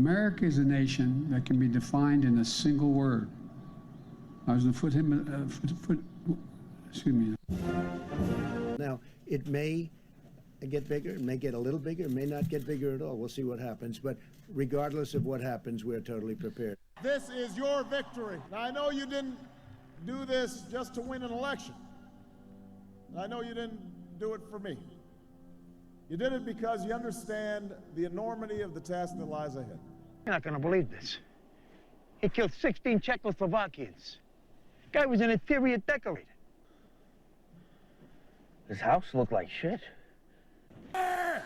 America is a nation that can be defined in a single word. I was going to excuse me. Now, it may get bigger, it may get a little bigger, it may not get bigger at all. We'll see what happens. But regardless of what happens, we're totally prepared. This is your victory. Now, I know you didn't do this just to win an election. I know you didn't do it for me. You did it because you understand the enormity of the task that lies ahead. You're not going to believe this. He killed 16 Czechoslovakians. Guy was an interior decorator. His house looked like shit. What?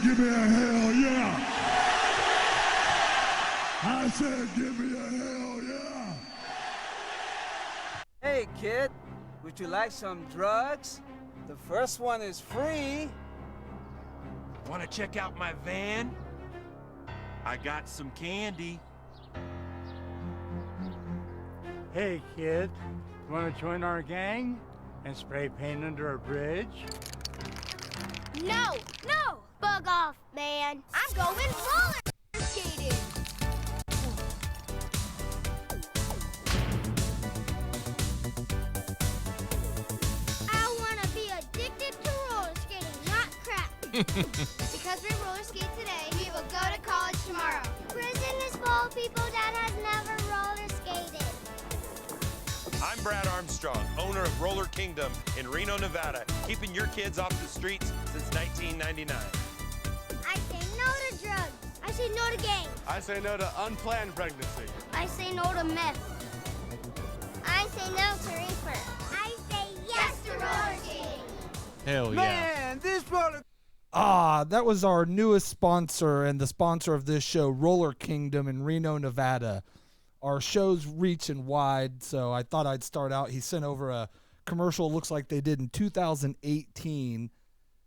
Give me a hell yeah! I said give me a hell yeah! Hey kid, would you like some drugs? The first one is free. Want to check out my van? I got some candy. Hey kid, want to join our gang and spray paint under a bridge? No, no! Bug off, man. I'm going roller skating. I want to be addicted to roller skating, not crack. Because we roller skate today, we will go to college tomorrow. Prison is full of people that has never roller skated. I'm Brad Armstrong, owner of Roller Kingdom in Reno, Nevada, keeping your kids off the streets since 1999. I say no to drugs. I say no to gangs. I say no to unplanned pregnancy. I say no to meth. I say no to reefer. I say yes to roller skating. Hell yeah. Man, this roller... That was our newest sponsor and the sponsor of this show, Roller Kingdom in Reno, Nevada. Our show's reaching wide, so I thought I'd start out. He sent over a commercial, looks like they did in 2018.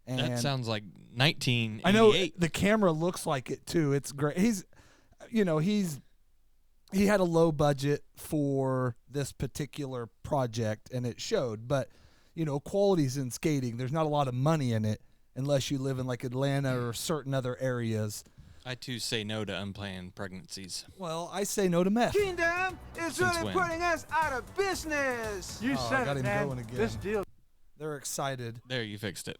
And that sounds like 1988. I know the camera looks like it too. It's great. He had a low budget for this particular project, and it showed. But, quality's in skating. There's not a lot of money in it unless you live in like Atlanta or certain other areas. I too say no to unplanned pregnancies. Well, I say no to meth. Kingdom is really putting us out of business. You said got it, him man. going again. This deal. They're excited. There, you fixed it.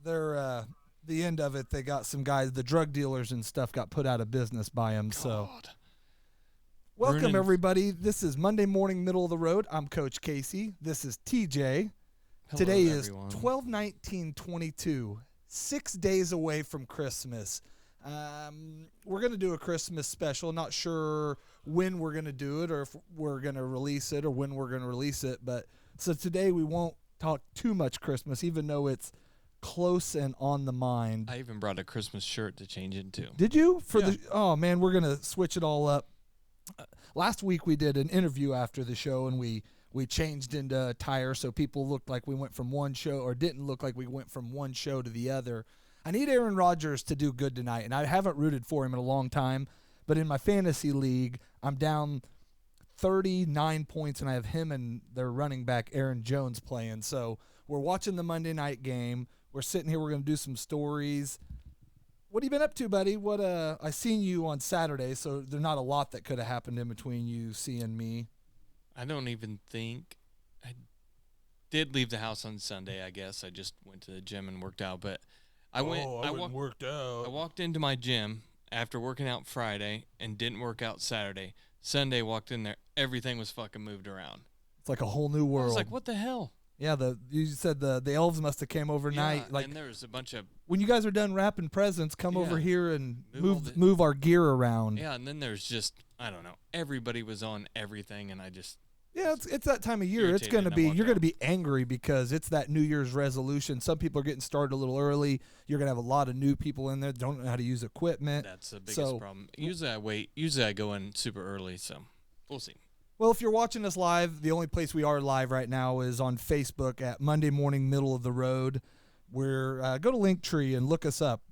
They're the end of it. They got some guys, the drug dealers and stuff, got put out of business by him. So, welcome everybody. This is Monday morning, middle of the road. I'm Coach Casey. This is TJ. Hello, Today everyone. is 12/19/22. 6 days away from Christmas. We're going to do a Christmas special. Not sure when we're going to do it or if we're going to release it or when we're going to release it. But so today we won't talk too much Christmas, even though it's close and on the mind. I even brought a Christmas shirt to change into. Did you? Oh, man, we're going to switch it all up. Last week we did an interview after the show, and we changed into attire so people looked like we went from one show or didn't look like we went from one show to the other. I need Aaron Rodgers to do good tonight, and I haven't rooted for him in a long time, but in my fantasy league, I'm down 39 points, and I have him and their running back, Aaron Jones, playing. So we're watching the Monday night game. We're sitting here. We're going to do some stories. What have you been up to, buddy? I seen you on Saturday, so there's not a lot that could have happened in between you seeing me. I don't even think I did leave the house on Sunday, I guess. I just went to the gym and worked out, but I worked out. I walked into my gym after working out Friday and didn't work out Saturday. Sunday, walked in there, everything was fucking moved around. It's like a whole new world. I was like, what the hell? Yeah, you said the elves must have came overnight. Yeah, and there was a bunch of... When you guys are done wrapping presents, come over here and move our gear around. Yeah, and then there's just, I don't know, everybody was on everything, and I just... Yeah, it's that time of year. It's going to be, you're going to be angry because it's that New Year's resolution. Some people are getting started a little early. You're going to have a lot of new people in there that don't know how to use equipment. That's the biggest problem. Usually I wait. Usually I go in super early, so we'll see. Well, if you're watching us live, the only place we are live right now is on Facebook at Monday Morning Middle of the Road. Go to Linktree and look us up,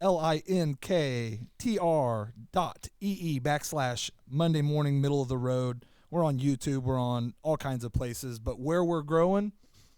linktr.ee/Monday Morning Middle of the Road. We're on YouTube. We're on all kinds of places. But where we're growing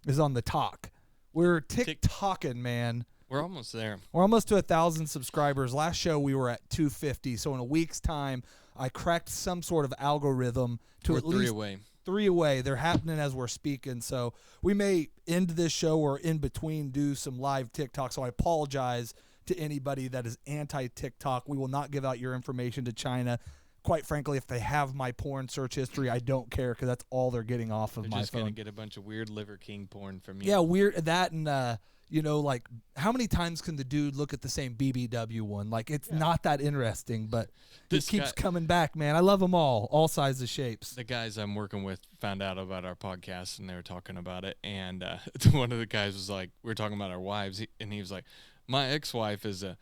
is on the talk. We're TikToking, man. We're almost there. We're almost to 1,000 subscribers. Last show we were at 250. So in a week's time, I cracked some sort of algorithm to We're at least 3 away. They're happening as we're speaking. So we may end this show or in between do some live TikTok. So I apologize to anybody that is anti-TikTok. We will not give out your information to China. Quite frankly, if they have my porn search history, I don't care because that's all they're getting off of They're my just phone. gonna get a bunch of weird Liver King porn from you. Yeah, weird that and like how many times can the dude look at the same BBW one? Like it's not that interesting, but This it keeps guy- coming back, man. I love them all sizes, shapes. The guys I'm working with found out about our podcast and they were talking about it. And one of the guys was like, we were talking about our wives, and he was like, my ex-wife is a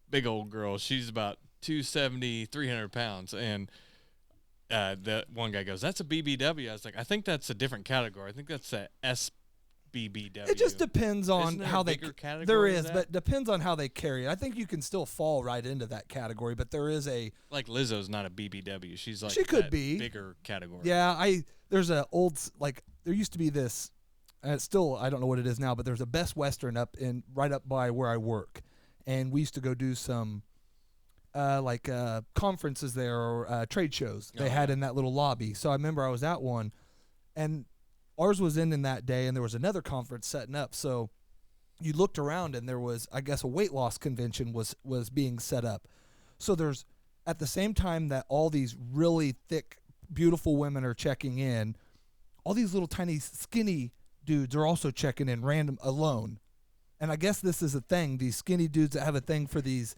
big old girl. She's about 270, 300 pounds. And the one guy goes, that's a BBW. I was like, I think that's a different category. I think that's a SBBW. It just depends on Isn't there how a they. bigger category There of is, that? but depends on how they carry it. I think you can still fall right into that category, but there is a. Like Lizzo's not a BBW. She's like She could that be bigger category. Yeah, there's a old like there used to be this, and it's still I don't know what it is now, but there's a Best Western right up by where I work, and we used to go do some conferences there or trade shows they had in that little lobby. So I remember I was at one, and ours was in that day, and there was another conference setting up. So you looked around, and there was, I guess, a weight loss convention was being set up. So there's at the same time that all these really thick, beautiful women are checking in, all these little tiny skinny dudes are also checking in random alone. And I guess this is a thing. These skinny dudes that have a thing for these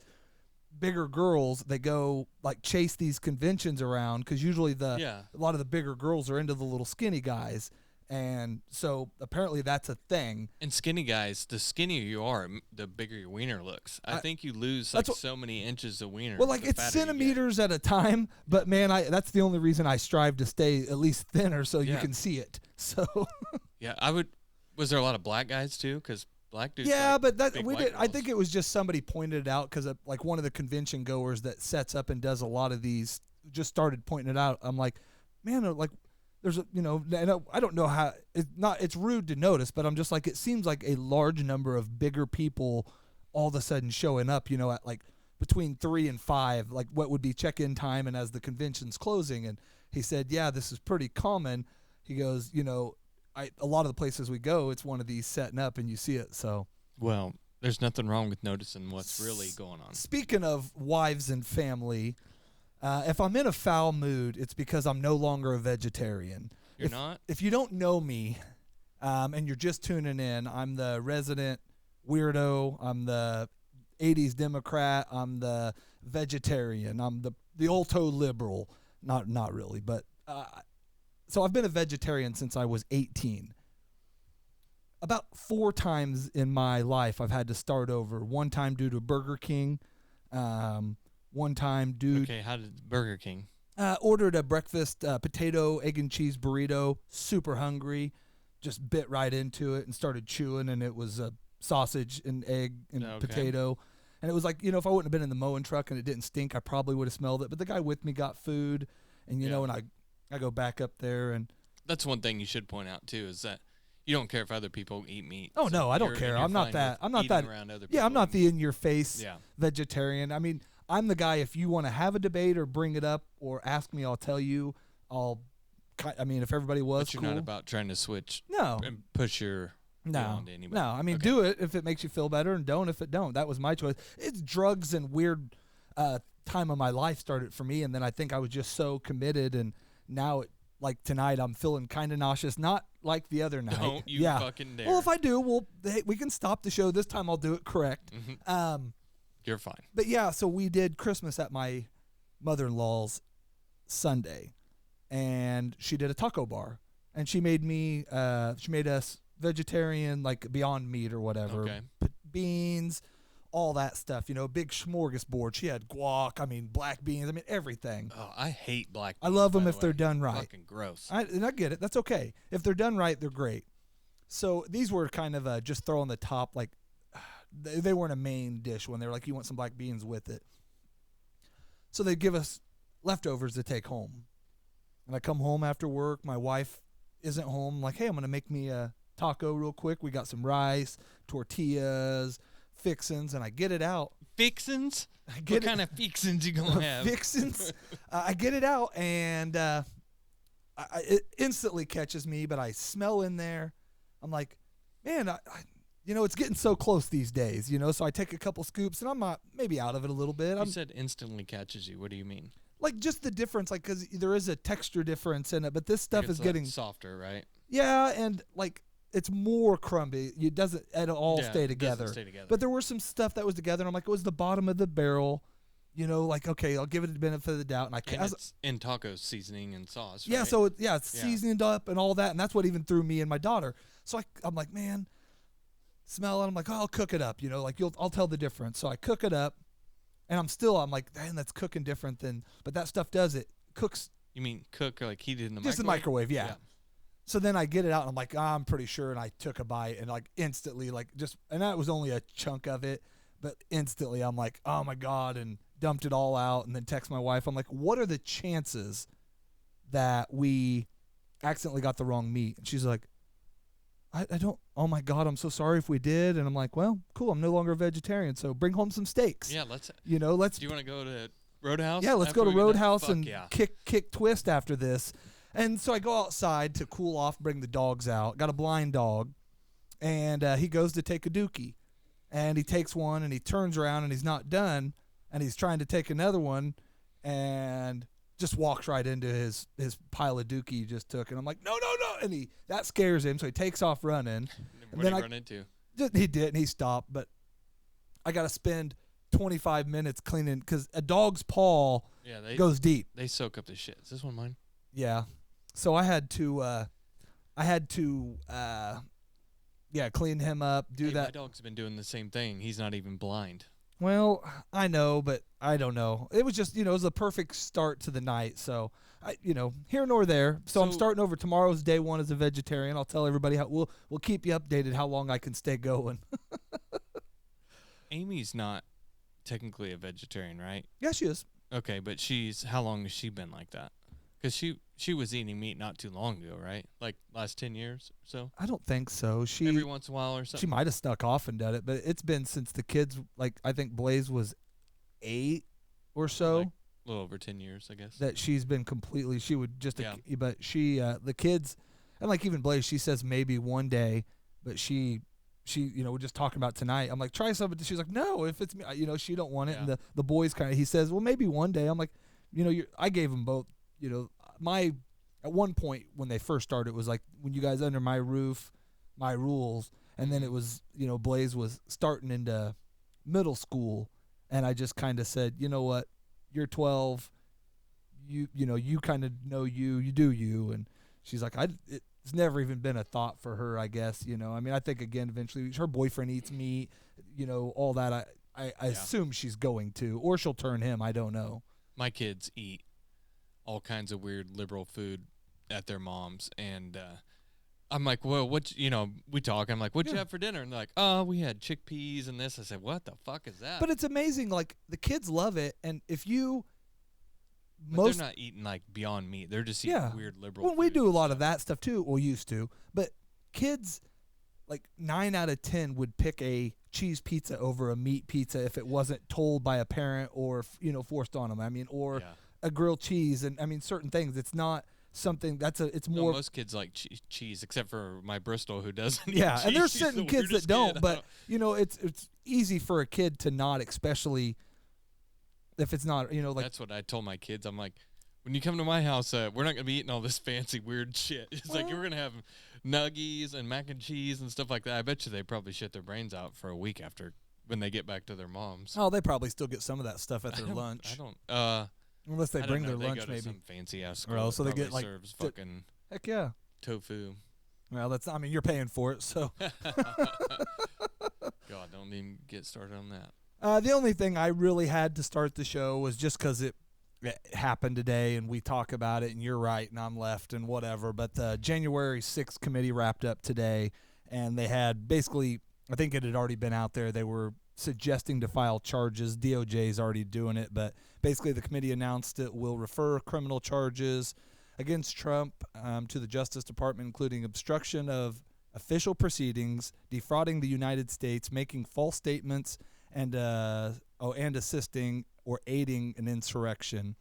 bigger girls, they go like chase these conventions around because usually a lot of the bigger girls are into the little skinny guys. And so apparently that's a thing. And skinny guys, the skinnier you are, the bigger your wiener looks. I think you lose so many inches of wiener. Well, like the it's fatter you get. centimeters at a time, but man, that's the only reason I strive to stay at least thinner so you can see it. So yeah, was there a lot of black guys too? Because black dudes. yeah, like but that big we white did. I girls. think it was just somebody pointed it out because like one of the convention goers that sets up and does a lot of these just started pointing it out. I'm like, man, like there's a I don't know how it's rude to notice, but I'm just like it seems like a large number of bigger people all of a sudden showing up. At like between 3 and 5, like what would be check-in time, and as the convention's closing, and he said, yeah, this is pretty common. He goes, a lot of the places we go, it's one of these setting up and you see it. So, well, there's nothing wrong with noticing what's really going on. Speaking of wives and family, if I'm in a foul mood, it's because I'm no longer a vegetarian. You're not? If you don't know me, and you're just tuning in, I'm the resident weirdo. I'm the 80s Democrat. I'm the vegetarian. I'm the ultra liberal. Not really, but so I've been a vegetarian since I was 18. About 4 times in my life I've had to start over. One time due to Burger King. One time due. Okay, how did Burger King? Ordered a breakfast potato, egg and cheese burrito. Super hungry. Just bit right into it and started chewing, and it was a sausage and egg and potato. And it was like, if I wouldn't have been in the mowing truck and it didn't stink, I probably would have smelled it. But the guy with me got food, and and I go back up there, and that's one thing you should point out too is that you don't care if other people eat meat. Oh no, I don't care. I'm not that. I'm not that. Yeah, I'm not the in-your-face vegetarian. I mean, I'm the guy. If you want to have a debate or bring it up or ask me, I'll tell you. If everybody was, but you're cool. not about trying to switch. No. And push your. No, to anybody. no. I mean, do it if it makes you feel better, and don't if it don't. That was my choice. It's drugs and weird time of my life started for me, and then I think I was just so committed, and now like tonight I'm feeling kind of nauseous. Not like the other night. Don't you fucking dare. Well, if I do, we can stop the show. This time I'll do it correct. Mm-hmm. You're fine. But yeah, so we did Christmas at my mother-in-law's Sunday, and she did a taco bar, and she made us vegetarian, like Beyond Meat or whatever. Okay. Beans, all that stuff, big smorgasbord. She had guac, black beans, everything. Oh, I hate black beans. I love them by if the they're way. done right. Fucking gross. And I get it. That's okay. If they're done right, they're great. So these were kind of just throw on the top, like they weren't a main dish when they were like, you want some black beans with it. So they'd give us leftovers to take home. And I come home after work. My wife isn't home. I'm like, hey, I'm going to make me a taco real quick. We got some rice, tortillas, fixins, and I get it out. Fixins? What kind of fixins you gonna have? Fixins. I get it out, and it instantly catches me, but I smell in there. I'm like, man, it's getting so close these days, so I take a couple scoops, and I'm not maybe out of it a little bit. You said instantly catches you. What do you mean? Like just the difference, like because there is a texture difference in it, but this stuff is like getting softer, right? Yeah, and like it's more crumby. It doesn't at all stay it together. doesn't stay together. But there was some stuff that was together, and I'm like, it was the bottom of the barrel. Like, okay, I'll give it the benefit of the doubt. And it's in taco seasoning and sauce, yeah, right? so it's seasoned up and all that, and that's what even threw me and my daughter. So I'm like, man, smell it. I'm like, oh, I'll cook it up. I'll tell the difference. So I cook it up, and I'm like, man, that's cooking different than. But that stuff does it cooks. You mean cook like heated in the just microwave? Just the microwave, yeah. So then I get it out, and I'm like, I'm pretty sure, and I took a bite, and like instantly, and that was only a chunk of it, but instantly I'm like, oh my God, and dumped it all out, and then text my wife. I'm like, what are the chances that we accidentally got the wrong meat? And she's like, I don't, oh my God, I'm so sorry if we did. And I'm like, well, cool, I'm no longer a vegetarian, so bring home some steaks. Yeah, let's. Do you want to go to Roadhouse? Yeah, let's go to Roadhouse and yeah. kick twist after this. And so I go outside to cool off, bring the dogs out. Got a blind dog, and he goes to take a dookie. And he takes one, and he turns around, and he's not done, and he's trying to take another one, and just walks right into his pile of dookie he just took. And I'm like, no, and that scares him, so he takes off running. What did he run into? He did, and he stopped, but I got to spend 25 minutes cleaning, because a dog's paw goes deep. They soak up the shit. Is this one mine? Yeah. So I had to clean him up, do that. My dog's been doing the same thing. He's not even blind. Well, I know, but I don't know. It was just, it was a perfect start to the night. So, here nor there. So I'm starting over. Tomorrow's day one as a vegetarian. I'll tell everybody how we'll keep you updated how long I can stay going. Amy's not technically a vegetarian, right? Yeah, she is. Okay, but how long has she been like that? Because she was eating meat not too long ago, right? Like last 10 years or so? I don't think so. Every once in a while or something? She might have snuck off and done it, but it's been since the kids, I think Blaze was 8 or so. Like a little over 10 years, I guess. That she's been completely, she would just, but she, the kids, and like even Blaze, she says maybe one day, but she we're just talking about tonight. I'm like, try something. She's like, no, if it's me, she don't want it. Yeah. And the boys he says, well, maybe one day. I'm like, I gave them both, at one point when they first started, it was like, when you guys under my roof, my rules. And then it was, Blaze was starting into middle school. And I just kind of said, you know what, you're 12. You kind of know you do you. And she's like, it's never even been a thought for her, I guess. I think, again, eventually her boyfriend eats meat, all that. I assume she's going to, or she'll turn him. I don't know. My kids eat all kinds of weird liberal food at their mom's, and I'm like, well, we talk. I'm like, what'd you have for dinner? And they're like, oh, we had chickpeas and this. I said, what the fuck is that? But it's amazing. Like, the kids love it, and if you... They're not eating like Beyond Meat. They're just eating weird liberal Well, we do a lot of that stuff too, or used to. But kids, like 9 out of 10 would pick a cheese pizza over a meat pizza if it wasn't told by a parent or, forced on them. Or a grilled cheese. And certain things. It's not something it's more. Most kids like cheese, except for my Bristol who doesn't. Yeah, eat and cheese. there's She's certain the kids that weirdest don't. kid. But it's easy for a kid to not, especially if it's not, That's what I told my kids. I'm like, when you come to my house, we're not going to be eating all this fancy, weird shit. It's like we're going to have nuggies and mac and cheese and stuff like that. I bet you they probably shit their brains out for a week after when they get back to their moms. Oh, they probably still get some of that stuff at their lunch. I don't. Unless they bring their they lunch, go to maybe. Some fancy ass school. Or else, so they get serves fucking. Heck yeah. Tofu. Well, you're paying for it, so. God, don't even get started on that. The only thing I really had to start the show was just because it happened today, and we talk about it, and you're right, and I'm left, and whatever. But the January 6th committee wrapped up today, and they had basically, I think it had already been out there, they were suggesting to file charges. DOJ is already doing it, but basically the committee announced it will refer criminal charges against Trump to the Justice Department, including obstruction of official proceedings, defrauding the United States, making false statements, and assisting or aiding an insurrection.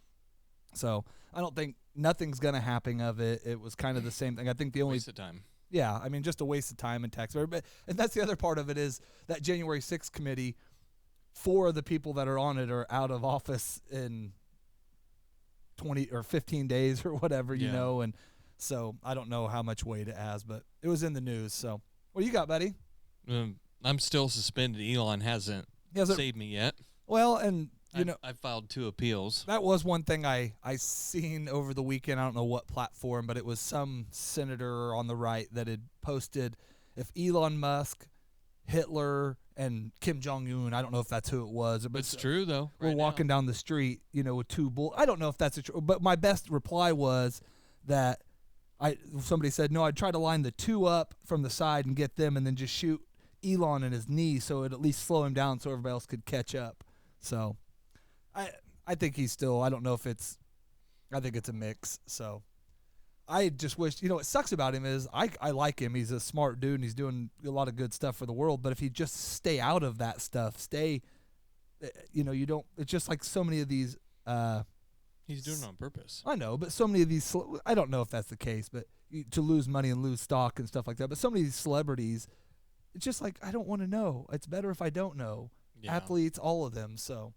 So I don't think nothing's going to happen of it. It was kind of the same thing. I think the only waste of time. Yeah, I mean, just a waste of time and tax. But and that's the other part of it is that January 6th committee. 4 of the people that are on it are out of office in 20 or 15 days or whatever, you know, and so I don't know how much weight it has, but it was in the news. So what do you got, buddy? I'm still suspended. Elon hasn't saved me yet. Well, and you know, I filed 2 appeals. That was one thing I seen over the weekend. I don't know what platform, but it was some senator on the right that had posted if Elon Musk, Hitler, and Kim Jong-un, I don't know if that's who it was. But it's true, though. We're walking down the street, you know, with 2 bull. I don't know if that's true, but my best reply was that somebody said, no, I'd try to line the 2 up from the side and get them and then just shoot Elon in his knee so it'd at least slow him down so everybody else could catch up. So I think he's still, I don't know if it's, I think it's a mix. So I just wish, you know, what sucks about him is I like him. He's a smart dude and he's doing a lot of good stuff for the world. But if he just stay out of that stuff, you know, you don't, it's just like so many of these. He's doing it on purpose. I know, but so many of these, I don't know if that's the case, but to lose money and lose stock and stuff like that. But so many of these celebrities, it's just like, I don't want to know. It's better if I don't know. Yeah. Athletes, all of them. So,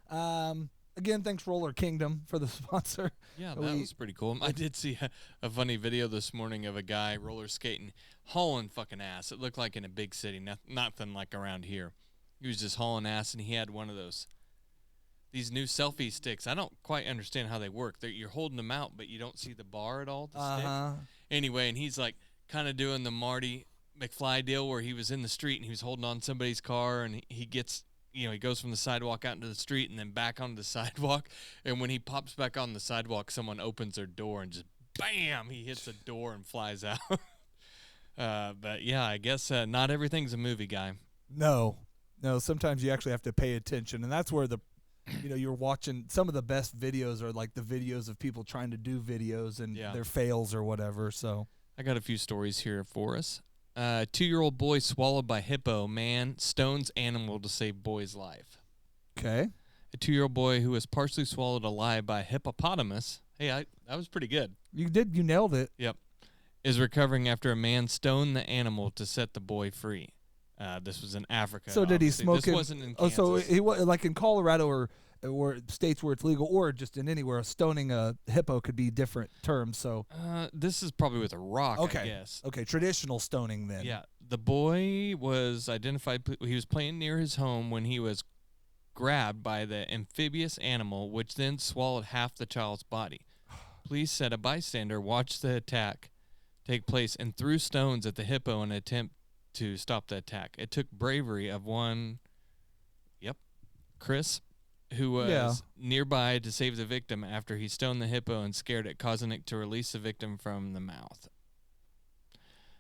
again, thanks Roller Kingdom for the sponsor. Yeah, that was pretty cool. I did see a funny video this morning of a guy roller skating, hauling fucking ass. It looked like in a big city, nothing like around here. He was just hauling ass, and he had one of these new selfie sticks. I don't quite understand how they work. You're holding them out, but you don't see the bar at all. Stick. Anyway, and he's like kind of doing the Marty McFly deal where he was in the street and he was holding on somebody's car, and he gets, you know, he goes from the sidewalk out into the street and then back onto the sidewalk. And when he pops back on the sidewalk, someone opens their door and just bam, he hits a door and flies out. But yeah, I guess not everything's a movie, guy. No, sometimes you actually have to pay attention, and that's where you know, you're watching some of the best videos are like the videos of people trying to do videos and their fails or whatever. So I got a few stories here for us. 2-year-old boy swallowed by hippo. Man stones animal to save boy's life. Okay. A 2-year-old boy who was partially swallowed alive by a hippopotamus. Hey, that was pretty good. You nailed it. Yep. Is recovering after a man stoned the animal to set the boy free. This was in Africa. So did he smoke This it? wasn't in Kansas. So he was like in Colorado or states where it's legal, or just in anywhere. Stoning a hippo could be different terms. So this is probably with a rock. Okay. I guess. Okay. Traditional stoning then. Yeah. The boy was identified. He was playing near his home when he was grabbed by the amphibious animal, which then swallowed half the child's body. Police said a bystander watched the attack take place and threw stones at the hippo in an attempt to stop the attack. It took bravery of one, Chris, who was nearby to save the victim after he stoned the hippo and scared it, causing it to release the victim from the mouth.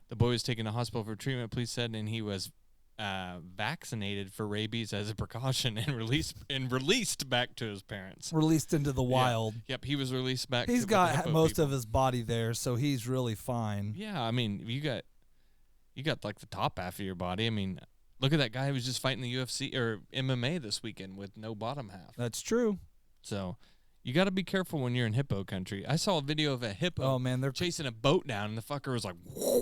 The boy was taken to hospital for treatment, police said, and he was vaccinated for rabies as a precaution and released back to his parents. Released into the wild. Yep, he was released back. He's got most of his body there, so he's really fine. Yeah, I mean, you got like the top half of your body. I mean, look at that guy who was just fighting the UFC or MMA this weekend with no bottom half. That's true. So you got to be careful when you're in hippo country. I saw a video of a hippo. Oh man, they're chasing a boat down, and the fucker was like,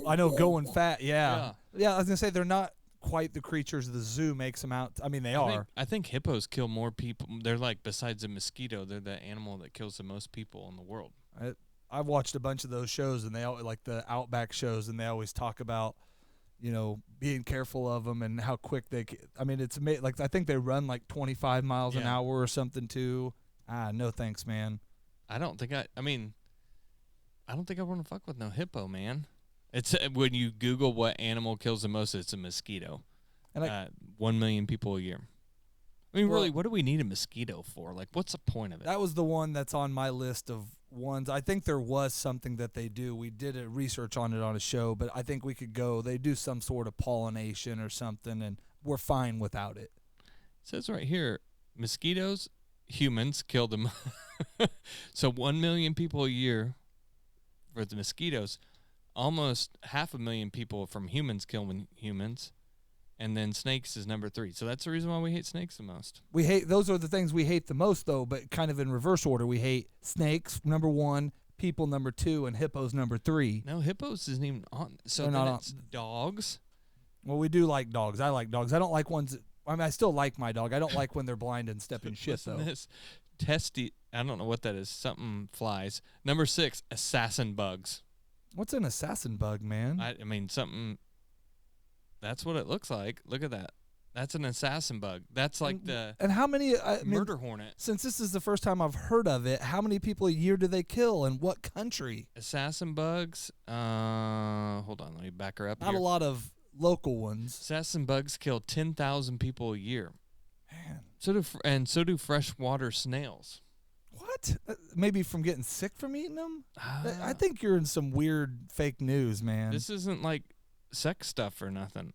I know, going fat. Yeah. I was gonna say they're not quite the creatures the zoo makes them out. I mean, they are. I think hippos kill more people. They're like, besides a mosquito, they're the animal that kills the most people in the world. I've watched a bunch of those shows, and they all like the Outback shows, and they always talk about, you know, being careful of them and how quick they. I mean, it's like I think they run like 25 miles an hour or something too. No thanks, man. I don't think I want to fuck with no hippo, man. It's when you Google what animal kills the most, it's a mosquito. And 1 million people a year. I mean, really, what do we need a mosquito for? Like, what's the point of it? That was the one that's on my list of ones. I think there was something that they do. We did a research on it on a show, but I think we could go. They do some sort of pollination or something, and we're fine without it. It says right here, mosquitoes, humans kill them. So 1 million people a year for the mosquitoes. almost 500,000 people from humans killing humans, and then snakes is number 3. So that's the reason why we hate snakes the most. We hate those are the things we hate the most, though, but kind of in reverse order. We hate snakes number 1, people number 2, and hippos number 3. No, hippos isn't even on. So They're then not it's dogs. Well, we do like dogs. I like dogs. I don't like ones. I still like my dog. I don't like when they're blind and step in shit, Listen though. to this. Testy. I don't know what that is. Something flies. Number 6, assassin bugs. What's an assassin bug, man? I mean, something. That's what it looks like. Look at that. That's an assassin bug. That's like and how many murder hornet. Since this is the first time I've heard of it, how many people a year do they kill, and what country? Assassin bugs. Hold on. Let me back her up. Not here. a lot of local ones. Assassin bugs kill 10,000 people a year. Man. So do freshwater snails. What? Maybe from getting sick from eating them? I think you're in some weird fake news, man. This isn't like sex stuff or nothing.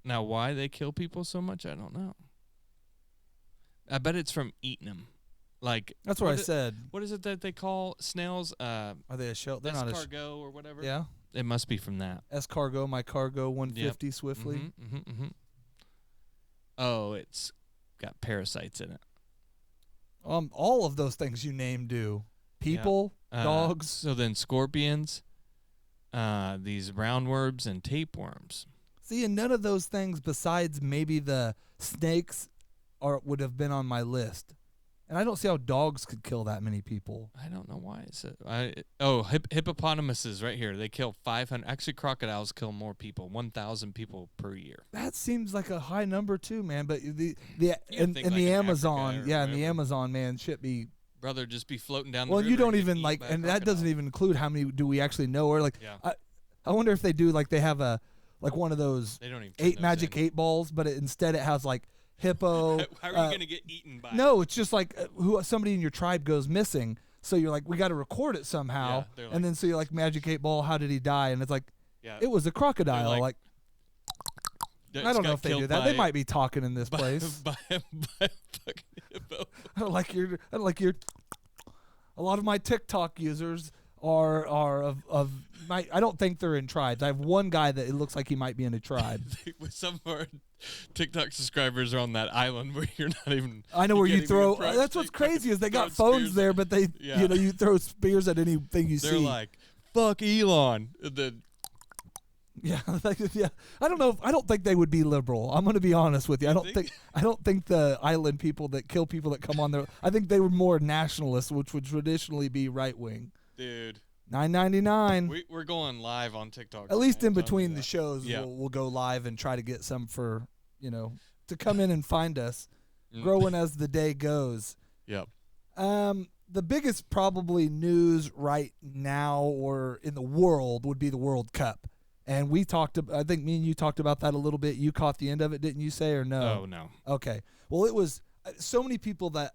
Now, why they kill people so much, I don't know. I bet it's from eating them. Like that's what I said. What is it that they call snails? Are they a shell? They're not a escargot or whatever. Yeah, it must be from that. Escargot, my cargo, 150 swiftly. Oh, it's got parasites in it. All of those things you named do. People, dogs. So then scorpions, these roundworms and tapeworms. See, and none of those things besides maybe the snakes would have been on my list. And I don't see how dogs could kill that many people. I don't know why. Hippopotamuses right here. They kill 500. Actually, crocodiles kill more people, 1,000 people per year. That seems like a high number too, man. But in the like Amazon, in the Amazon, man, shit be. Brother, just be floating down the Well, river. you don't and even like, and that doesn't even include how many do we actually know. Or like, I wonder if they do like they have one of those they don't even 8 magic 8 balls, but instead it has like hippo. How are you gonna get eaten by? No, it's just like somebody in your tribe goes missing, so you're like, we got to record it somehow, and then so you're like, magic 8 ball, how did he die? And it's like, it was a crocodile. Like I don't know if they do that. They might be talking in this place. By a fucking hippo. I don't like your. A lot of my TikTok users are of my. I don't think they're in tribes. I have one guy that it looks like he might be in a tribe. Some of our TikTok subscribers are on that island where you're not even. I know where you throw. That's what's crazy is they got phones there, but they you throw spears at anything you see. They're like, fuck Elon. Yeah. I don't know. I don't think they would be liberal. I'm going to be honest with you. I don't think the island people that kill people that come on there. I think they were more nationalists, which would traditionally be right wing. Dude. $9.99. We're going live on TikTok. At least in between the shows, we'll go live and try to get some for to come in and find us. Growing as the day goes. Yep. The biggest probably news right now or in the world would be the World Cup. And we talked. I think me and you talked about that a little bit. You caught the end of it, didn't you? Say or no? Oh no. Okay. Well, it was so many people that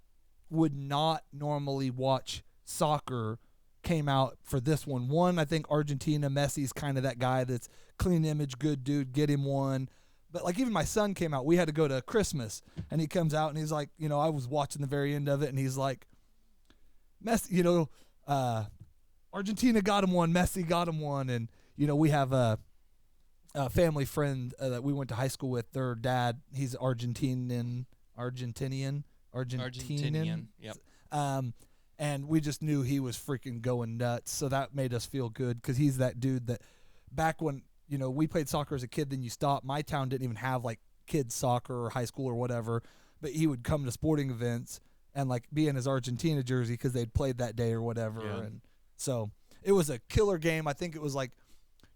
would not normally watch soccer came out for this one. One, I think Argentina. Messi's kind of that guy that's clean image, good dude. Get him one. But like even my son came out. We had to go to Christmas, and he comes out and he's like, I was watching the very end of it, and he's like, Messi, Argentina got him one. Messi got him one, and. We have a family friend that we went to high school with. Their dad, he's Argentinian. Yep. And we just knew he was freaking going nuts. So that made us feel good because he's that dude that back when, we played soccer as a kid, then you stopped. My town didn't even have like kids soccer or high school or whatever, but he would come to sporting events and like be in his Argentina jersey because they'd played that day or whatever. Yeah. And so it was a killer game. I think it was like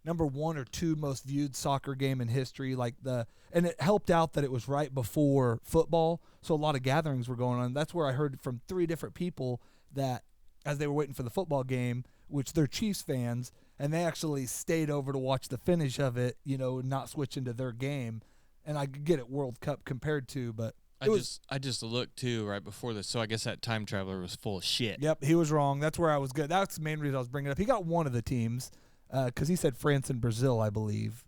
number 1 or 2 most viewed soccer game in history. And it helped out that it was right before football, so a lot of gatherings were going on. That's where I heard from 3 different people that as they were waiting for the football game, which they're Chiefs fans, and they actually stayed over to watch the finish of it, not switch into their game. And I get it, World Cup compared to, but I just looked too right before this, so I guess that time traveler was full of shit. Yep, he was wrong. That's where I was good. That's the main reason I was bringing it up. He got one of the teams. Because he said France and Brazil, I believe.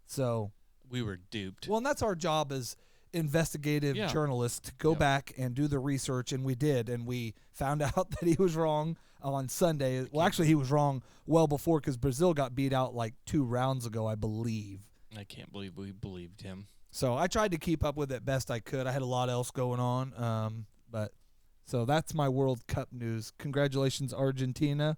So we were duped. Well, and that's our job as investigative Yeah. journalists to go Yep. back and do the research, and we did, and we found out that he was wrong on Sunday. Well, actually, he was wrong well before, because Brazil got beat out like 2 rounds ago, I believe. I can't believe we believed him. So I tried to keep up with it best I could. I had a lot else going on, but so that's my World Cup news. Congratulations, Argentina.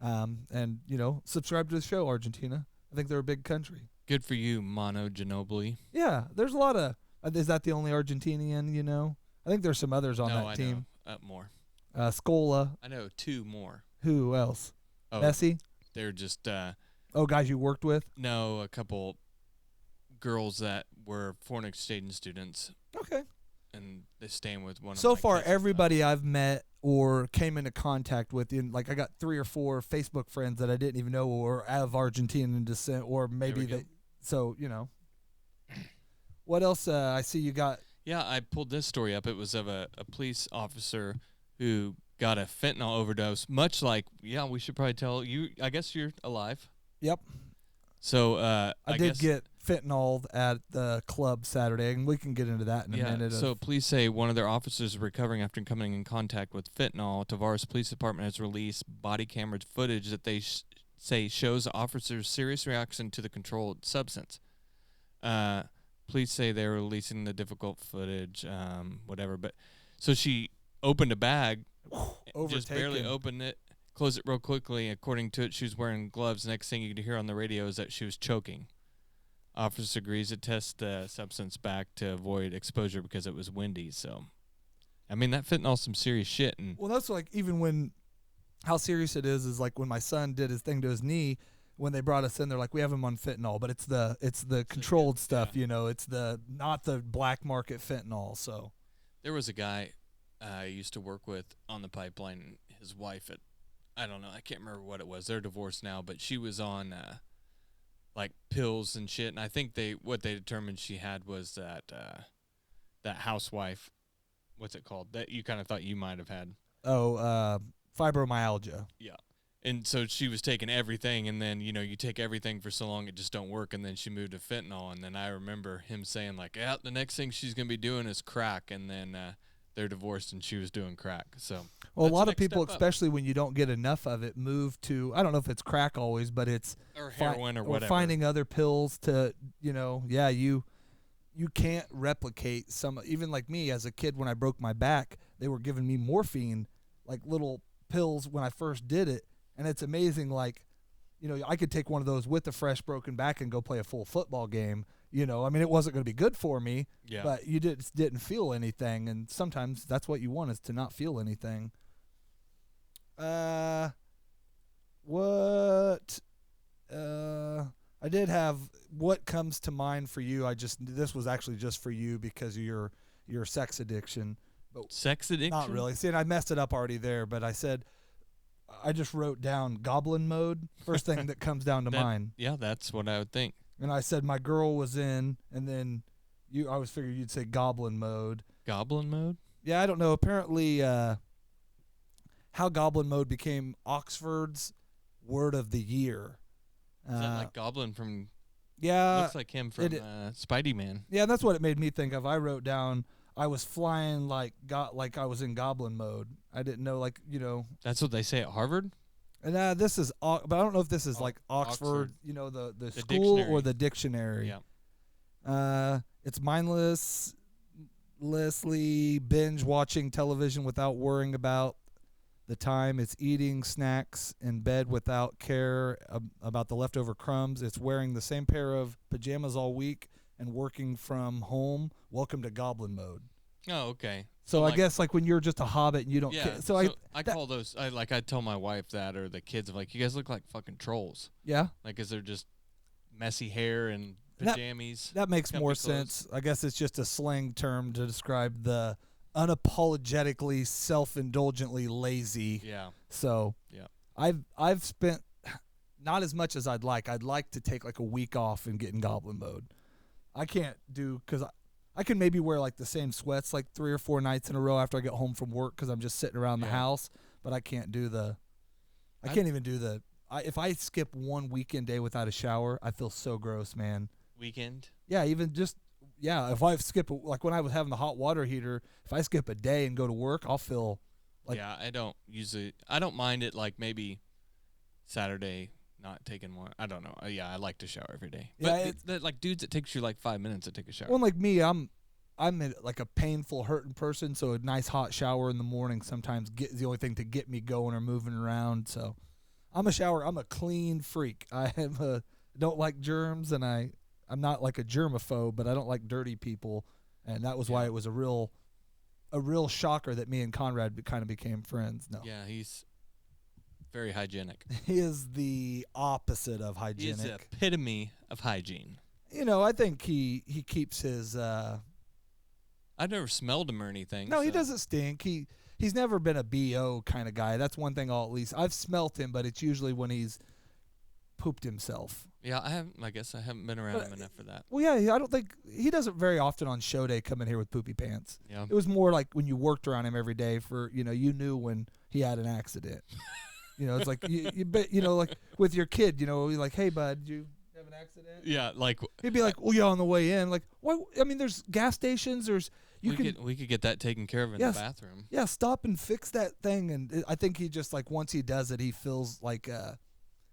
And subscribe to the show, Argentina. I think they're a big country. Good for you, Mono Ginobili. Yeah, there's a lot of. Is that the only Argentinian? I think there's some others on that team. Know. More. Scola. I know 2 more. Who else? Oh, Messi. They're just. Guys you worked with? No, a couple girls that were foreign exchange students. Okay. And they staying with one. So of my far, cousins. everybody I've met or came into contact with, I got 3 or 4 Facebook friends that I didn't even know were of Argentinian descent, or maybe they. So What else? I see you got. Yeah, I pulled this story up. It was of a police officer who got a fentanyl overdose. Much like, we should probably tell you. I guess you're alive. Yep. So I did get fentanyl at the club Saturday, and we can get into that in a minute. So police say one of their officers is recovering after coming in contact with fentanyl. Tavares Police Department has released body camera footage that they say shows the officer's serious reaction to the controlled substance. Police say they're releasing the difficult footage, whatever. But so she opened a bag, just barely opened it, closed it real quickly. According to it, she was wearing gloves. Next thing you could hear on the radio is that she was choking. Officer agrees to test the substance back to avoid exposure because it was windy. So, I mean, that fentanyl's some serious shit. And well, that's like even when how serious it is like when my son did his thing to his knee. When they brought us in, they're like, we have him on fentanyl, but it's the controlled stuff, it's the not the black market fentanyl. So there was a guy I used to work with on the pipeline. His wife I don't know, I can't remember what it was. They're divorced now, but she was on like pills and shit. And I think what they determined she had was that housewife, what's it called? That you kind of thought you might have had. Fibromyalgia. Yeah. And so she was taking everything, and then, you take everything for so long, it just don't work, and then she moved to fentanyl, and then I remember him saying, like, the next thing she's going to be doing is crack, and then they're divorced, and she was doing crack. So, well, a lot of people, especially when you don't get enough of it, move to, I don't know if it's crack always, but it's or heroin or whatever. Or finding other pills to, you can't replicate some, even like me as a kid when I broke my back, they were giving me morphine, like little pills when I first did it. And it's amazing, like, I could take one of those with a fresh broken back and go play a full football game. I mean, it wasn't going to be good for me, but you didn't feel anything. And sometimes that's what you want, is to not feel anything. I did have what comes to mind for you. This was actually just for you because of your sex addiction. But sex addiction? Not really. See, and I messed it up already there, but I just wrote down Goblin Mode, first thing that comes down to mind. Yeah, that's what I would think. And I said my girl was in, and then I was figuring you'd say Goblin Mode. Goblin Mode? Yeah, I don't know. Apparently, how Goblin Mode became Oxford's word of the year. Is that like Goblin from... Yeah. Looks like him from Spidey Man. Yeah, that's what it made me think of. I wrote down... I was flying like I was in Goblin Mode. I didn't know, That's what they say at Harvard? And this is, but I don't know if this is like Oxford, the school dictionary. Or the dictionary. Yeah. It's mindlessly binge watching television without worrying about the time. It's eating snacks in bed without care about the leftover crumbs. It's wearing the same pair of pajamas all week and working from home. Welcome to Goblin Mode. Oh, okay. So I guess like when you're just a hobbit and you don't care. So I call those, I tell my wife that, or the kids, like, you guys look like fucking trolls. Yeah. Like, is there just messy hair and pajamas? That makes more sense. I guess it's just a slang term to describe the unapologetically, self-indulgently lazy. Yeah. So I've spent not as much as I'd like. I'd like to take like a week off and get in Goblin Mode. I can't do, because I can maybe wear like the same sweats like 3 or 4 nights in a row after I get home from work because I'm just sitting around the house, but I can't do if I skip one weekend day without a shower, I feel so gross, man. Weekend? Yeah, even just yeah, if I skip like when I was having the hot water heater, if I skip a day and go to work, I'll feel like yeah, I don't mind it like maybe Saturday not taking one. I don't know. Yeah, I like to shower every day. Yeah, But like dudes, it takes you like 5 minutes to take a shower. well, like me, I'm like a painful, hurting person, so a nice hot shower in the morning sometimes is the only thing to get me going or moving around. So I'm a clean freak. Don't like germs, and I'm not like a germaphobe, but I don't like dirty people, and that was why it was a real shocker that me and Conrad kind of became friends. No. Yeah, he's very hygienic. He is the opposite of hygienic. He's the epitome of hygiene. I think he keeps his. I've never smelled him or anything. No, he so. doesn't stink. He's never been a BO kind of guy. That's one thing I've smelt him, but it's usually when he's pooped himself. Yeah, I guess I haven't been around him enough for that. Well, yeah, I don't think he doesn't very often on show day come in here with poopy pants. Yeah. It was more like when you worked around him every day for, you knew when he had an accident. It's like like with your kid, you're like, hey, bud, did you have an accident? Yeah, like he'd be like, well, yeah, on the way in. Like, what? I mean, there's gas stations. We could get that taken care of in the bathroom. Yeah, stop and fix that thing. And I think he just like once he does it, he feels like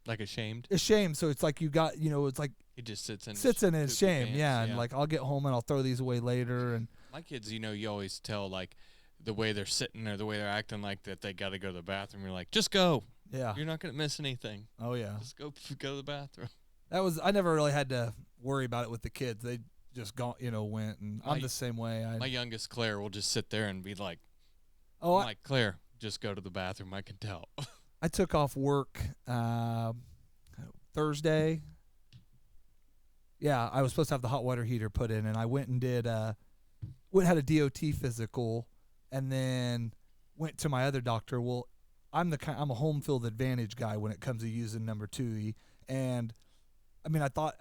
ashamed. Ashamed. So it's like you got it's like he just sits in his shame. Pants, yeah, and like I'll get home and I'll throw these away later. And my kids, you always tell like the way they're sitting or the way they're acting like that they got to go to the bathroom. You're like, just go. Yeah, you're not gonna miss anything. Oh yeah, just go to the bathroom. I never really had to worry about it with the kids. They just went, and I'm the same way. My youngest Claire will just sit there and be like, "Oh, I'm like Claire, just go to the bathroom. I can tell." I took off work Thursday. Yeah, I was supposed to have the hot water heater put in, and I went and had a DOT physical, and then went to my other doctor. Well, I'm a home field advantage guy when it comes to using number 2E, and I mean I thought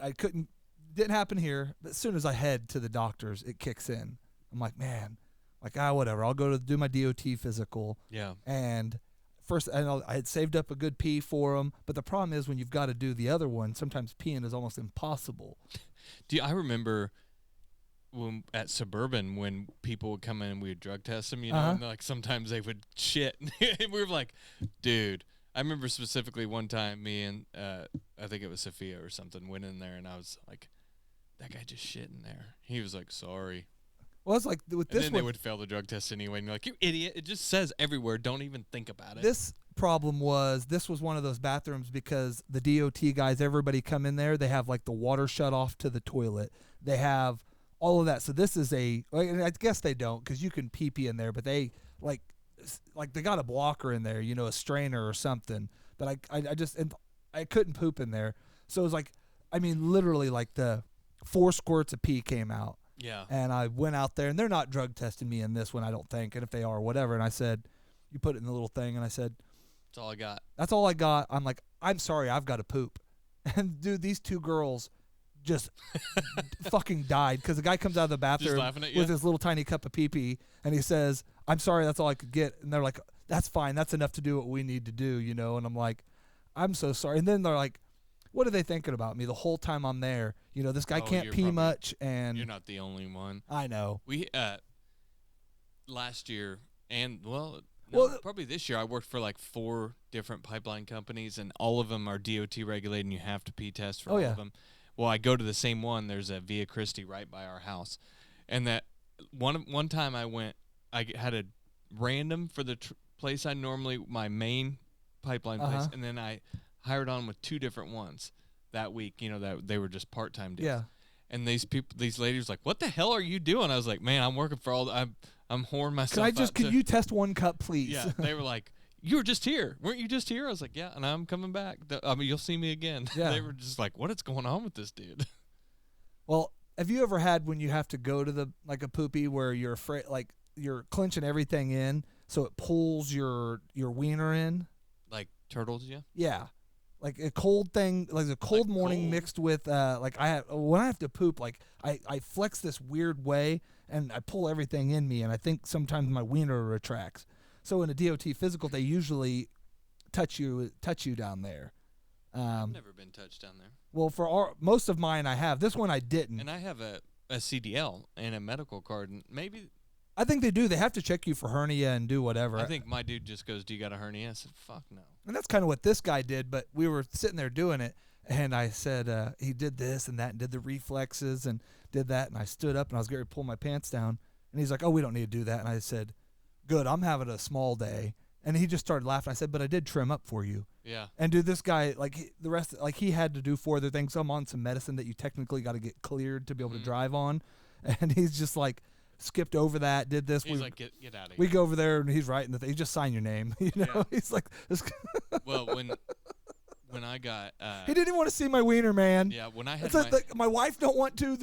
didn't happen here, but as soon as I head to the doctor's, it kicks in. I'm like, man, like whatever. I'll go to do my DOT physical. Yeah. And first, I had saved up a good pee for them, but the problem is when you've got to do the other one, sometimes peeing is almost impossible. I remember when at Suburban when people would come in and we would drug test them, and like sometimes they would shit. We were like, dude. I remember specifically one time me and I think it was Sophia or something went in there and I was like, that guy just shit in there. He was like, sorry. Well, it's like with this and then they would fail the drug test anyway. And you're like, you idiot. It just says everywhere. Don't even think about it. This problem was one of those bathrooms because the DOT guys, everybody come in there, they have like the water shut off to the toilet. They have all of that. So this is I guess they don't because you can pee in there, but they like they got a blocker in there, a strainer or something. But I couldn't poop in there. So it was like, I mean, literally like the 4 squirts of pee came out. Yeah. And I went out there, and they're not drug testing me in this one, I don't think. And if they are, whatever. And I said, you put it in the little thing, and I said, that's all I got. That's all I got. I'm like, I'm sorry, I've got to poop. And dude, these 2 girls just fucking died because the guy comes out of the bathroom with his little tiny cup of pee-pee, and he says, I'm sorry, that's all I could get. And they're like, that's fine. That's enough to do what we need to do, And I'm like, I'm so sorry. And then they're like, what are they thinking about me the whole time I'm there? This guy can't pee much, and you're not the only one. I know. We last year and probably this year I worked for like 4 different pipeline companies, and all of them are DOT regulated, and you have to pee test for all of them. Well, I go to the same one. There's a Via Christi right by our house, and that one time I went, I had a random for the place I normally my main pipeline place, and then I hired on with 2 different ones that week, that they were just part-time deals. Yeah. And these ladies were like, what the hell are you doing? I was like, man, I'm working for I'm whoring myself out. Can you test 1 cup, please? Yeah. They were like, you were just here. Weren't you just here? I was like, yeah, and I'm coming back. I mean, you'll see me again. Yeah. They were just like, what is going on with this dude? Well, have you ever had when you have to go to a poopy where you're afraid, like you're clenching everything in so it pulls your wiener in? Like turtles, yeah? Yeah. Like a cold thing, like a cold morning mixed with when I have to poop, like I flex this weird way and I pull everything in me, and I think sometimes my wiener retracts. So in a DOT physical, they usually touch you down there. I've never been touched down there. Well, for most of mine, I have. This one I didn't. And I have a CDL and a medical card, and maybe I think they do. They have to check you for hernia and do whatever. I think my dude just goes, "Do you got a hernia?" I said, "Fuck no." And that's kind of what this guy did, but we were sitting there doing it, and I said, he did this and that and did the reflexes and did that, and I stood up and I was going to pull my pants down, and he's like, "Oh, we don't need to do that." And I said, "Good, I'm having a small day." And he just started laughing. I said, "But I did trim up for you." Yeah. And dude, this guy, like the rest, like he had to do 4 other things. I'm on some medicine that you technically got to get cleared to be able to drive on, and he's just like skipped over that, did this. He's like, get out of here. We go over there and he's writing the thing. He just sign your name, you know. Yeah. He's like, this. Well, when I got, he didn't even want to see my wiener, man. Yeah, when I had it's like my wife don't want to.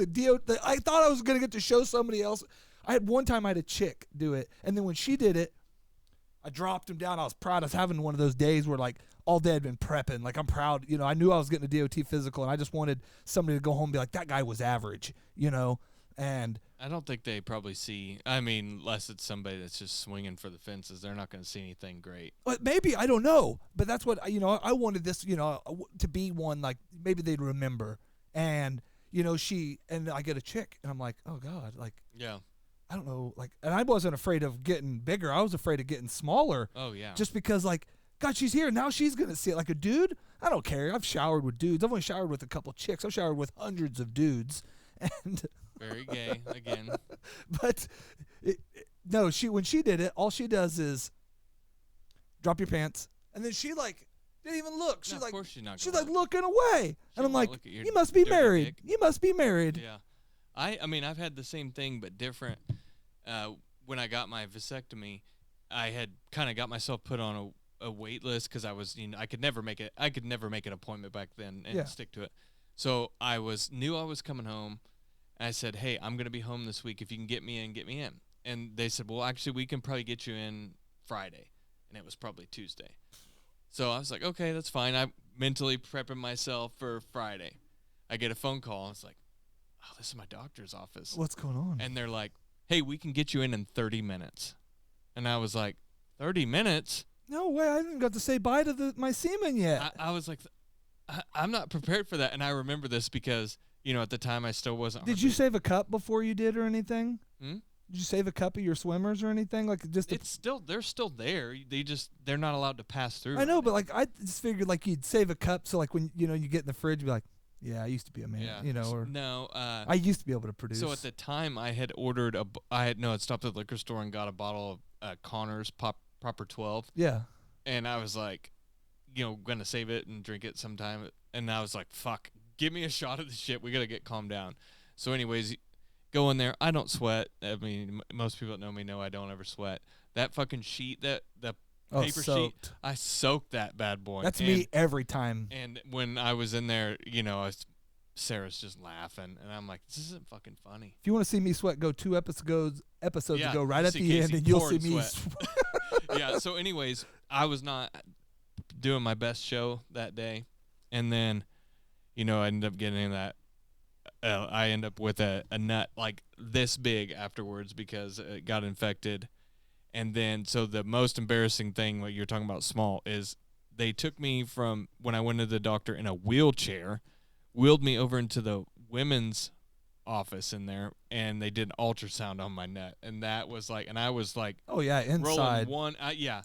I thought I was gonna get to show somebody else. I had one time I had a chick do it, and then when she did it, I dropped him down. I was proud. I was having one of those days where like all day I'd been prepping. Like I'm proud. You know, I knew I was getting a DOT physical, and I just wanted somebody to go home and be like, that guy was average. You know, and I don't think they probably see. I mean, unless it's somebody that's just swinging for the fences, they're not going to see anything great. But maybe, I don't know. But that's what, you know, I wanted this, you know, to be one like maybe they'd remember. And, you know, and I get a chick, and I'm like, oh God, like, yeah. I don't know, like, and I wasn't afraid of getting bigger. I was afraid of getting smaller. Oh, yeah. Just because, like, God, she's here. Now she's going to see it. Like a dude, I don't care. I've showered with dudes. I've only showered with a couple chicks. I've showered with hundreds of dudes. And very gay, again. But, no, when she did it, all she does is drop your pants. And then she, like, didn't even look. She's no, like, of course she's not she's gonna like looking away. And I'm like, you must be dirty married. dick. You must be married. Yeah. I mean, I've had the same thing, but different. When I got my vasectomy, I had kind of got myself put on a wait list because I was, you know, I could never make an appointment back then and stick to it. So I knew I was coming home. And I said, hey, I'm going to be home this week. If you can get me in, get me in. And they said, well, actually, we can probably get you in Friday. And it was probably Tuesday. So I was like, okay, that's fine. I'm mentally prepping myself for Friday. I get a phone call. And it's like, oh, this is my doctor's office. What's going on? And they're like, hey, we can get you in 30 minutes. And I was like, 30 minutes? No way. I didn't got to say bye to my semen yet. I was like, I'm not prepared for that. And I remember this because, you know, at the time I still wasn't. Did you save a cup before you did or anything? Hmm? Did you save a cup of your swimmers or anything? Like just they're still there. They're not allowed to pass through. I know, but like I just figured like you'd save a cup so like when you get in the fridge, you'd be like, yeah, I used to be a man, you know, or no. I used to be able to produce. So at the time, I had ordered I'd stopped at the liquor store and got a bottle of Connor's Proper 12. Yeah. And I was like, you know, gonna save it and drink it sometime. And I was like, fuck, give me a shot of the shit. We gotta get calmed down. So anyways, go in there. I don't sweat. I mean, most people that know me know I don't ever sweat. That fucking sheet, the paper sheet, I soaked that bad boy. That's me every time. And when I was in there, you know, Sarah's just laughing, and I'm like, this isn't fucking funny. If you want to see me sweat, go 2 episodes yeah, ago, right at the end, and you'll see me sweat. Yeah. So, anyways, I was not doing my best show that day, and then, you know, I ended up getting that. I end up with a nut like this big afterwards because it got infected. And then, so the most embarrassing thing, what you're talking about small, is they took me from when I went to the doctor in a wheelchair, wheeled me over into the women's office in there, and they did an ultrasound on my nut. And that was like, and I was like, oh, yeah, inside. Rolling one, yeah.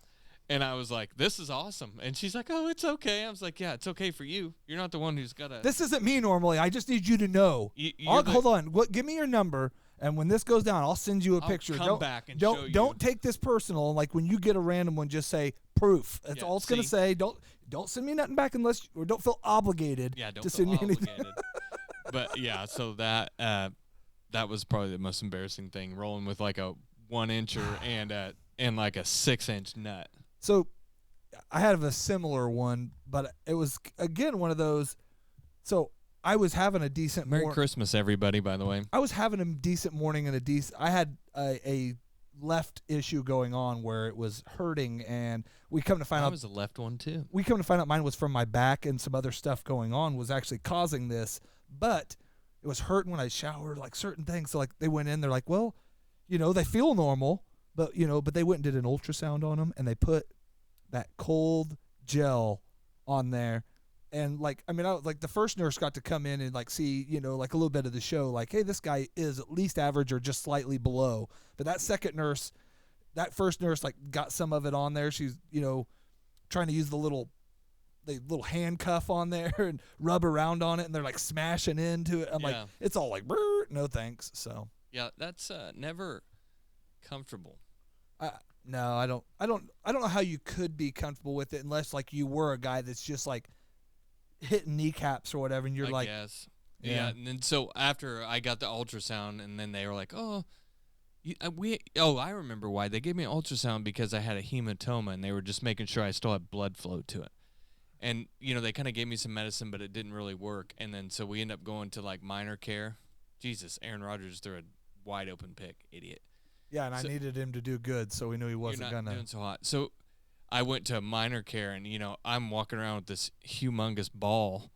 And I was like, this is awesome. And she's like, oh, it's okay. I was like, yeah, it's okay for you. You're not the one who's got to. This isn't me normally. I just need you to know. Hold on. Give me your number. And when this goes down, I'll send you a picture. Come back and show you. Don't take this personal. Like when you get a random one, just say proof. That's all it's going to say. Don't send me nothing back or don't feel obligated to send me anything. But yeah, so that was probably the most embarrassing thing, rolling with like a 1-incher and like a 6-inch nut. So I had a similar one, but it was, again, one of those. So I was having a decent Merry Christmas, everybody, by the way. I was having a decent morning and I had a left issue going on where it was hurting, and we come to find out. I was a left one, too. We come to find out mine was from my back, and some other stuff going on was actually causing this, but it was hurting when I showered, like certain things. So like they went in, they're like, well, you know, they feel normal, but they went and did an ultrasound on them, and they put that cold gel on there, And like, I mean, like the first nurse got to come in and like see, you know, like a little bit of the show, like, hey, this guy is at least average or just slightly below. But that first nurse like got some of it on there. She's, you know, trying to use the little handcuff on there and rub around on it, and they're like smashing into it. I'm like, it's all like, no thanks. So yeah, that's never comfortable. No, I don't know how you could be comfortable with it unless like you were a guy that's just like hitting kneecaps or whatever, and you're like, guess. Yeah. And then so after I got the ultrasound, and then they were like, I remember why they gave me an ultrasound, because I had a hematoma, and they were just making sure I still had blood flow to it. And you know, they kind of gave me some medicine, but it didn't really work. And then so we end up going to like minor care. Jesus, Aaron Rodgers threw a wide open pick, idiot. Yeah, and I needed him to do good, so we knew he wasn't gonna doing so hot. So I went to minor care, and you know, I'm walking around with this humongous ball,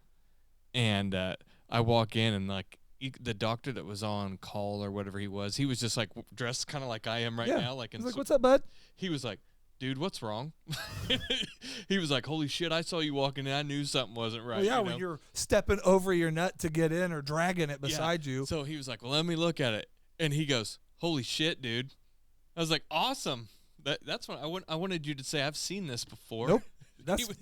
and I walk in, and like the doctor that was on call or whatever he was just like dressed kind of like I am right now. Like, he's like, "What's up, bud?" He was like, "Dude, what's wrong?" He was like, "Holy shit, I saw you walking in. I knew something wasn't right." Well, yeah, you when know? you're stepping over your nut to get in or dragging it beside you. So he was like, "Well, let me look at it," and he goes, "Holy shit, dude!" I was like, "Awesome." That's what I wanted you to say. I've seen this before. Nope.